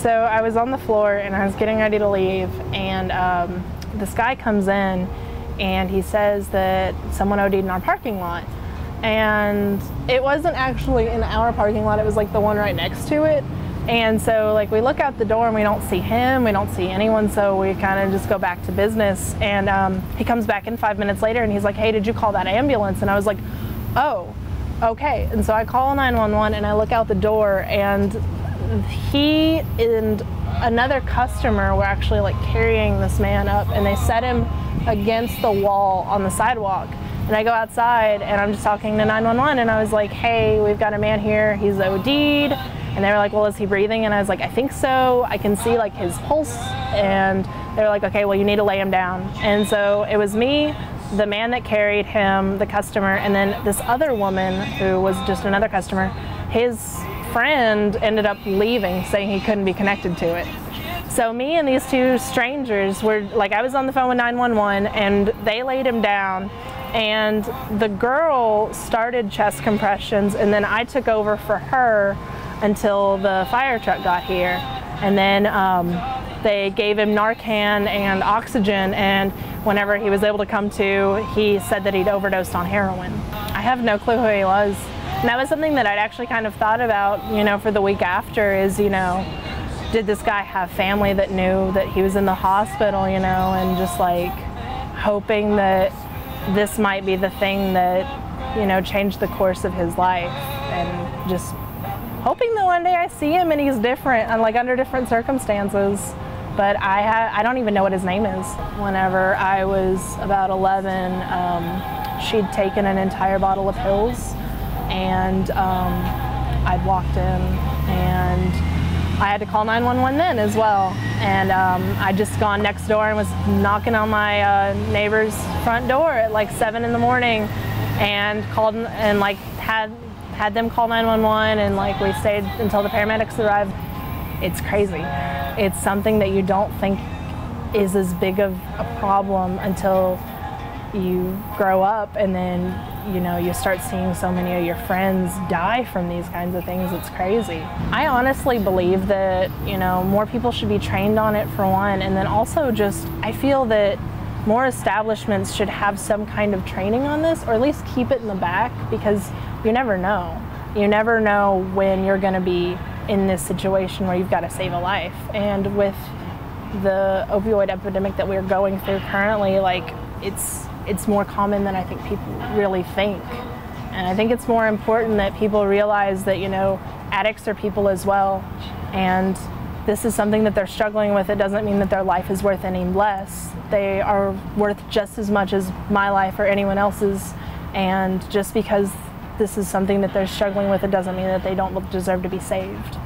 So I was on the floor and I was getting ready to leave, and this guy comes in and he says that someone OD'd in our parking lot. And it wasn't actually in our parking lot, it was like the one right next to it. And so like we look out the door and we don't see him, we don't see anyone, so we kind of just go back to business. And he comes back in 5 minutes later and he's like, hey, did you call that ambulance? And I was like, oh, okay. And so I call 911 and I look out the door, and he and another customer were actually like carrying this man up, and they set him against the wall on the sidewalk. And I go outside and I'm just talking to 911 and I was like, hey, we've got a man here, he's OD'd. And they were like, well, is he breathing? And I was like, I think so. I can see like his pulse. And they were like, okay, well, you need to lay him down. And so it was me, the man that carried him, the customer, and then this other woman who was just another customer. His friend ended up leaving, saying he couldn't be connected to it. So me and these two strangers were like, I was on the phone with 911 and they laid him down, and the girl started chest compressions, and then I took over for her until the fire truck got here. And then they gave him Narcan and oxygen, and whenever he was able to come to, he said that he'd overdosed on heroin. I have no clue who he was. And that was something that I'd actually kind of thought about, you know, for the week after is, you know, did this guy have family that knew that he was in the hospital, you know, and just like hoping that this might be the thing that, you know, changed the course of his life, and just hoping that one day I see him and he's different and like under different circumstances. But I don't even know what his name is. Whenever I was about 11, she'd taken an entire bottle of pills, and I'd walked in and I had to call 911 then as well. And I'd just gone next door and was knocking on my neighbor's front door at like 7 in the morning, and called and like had them call 911, and like we stayed until the paramedics arrived. It's crazy. It's something that you don't think is as big of a problem until you grow up, and then, you know, you start seeing so many of your friends die from these kinds of things. It's crazy. I honestly believe that, you know, more people should be trained on it, for one, and then also just, I feel that more establishments should have some kind of training on this, or at least keep it in the back, because you never know. You never know when you're gonna be in this situation where you've got to save a life. And with the opioid epidemic that we're going through currently, like it's more common than I think people really think. And I think it's more important that people realize that, you know, addicts are people as well, and this is something that they're struggling with. It doesn't mean that their life is worth any less. They are worth just as much as my life or anyone else's, and just because this is something that they're struggling with, it doesn't mean that they don't deserve to be saved.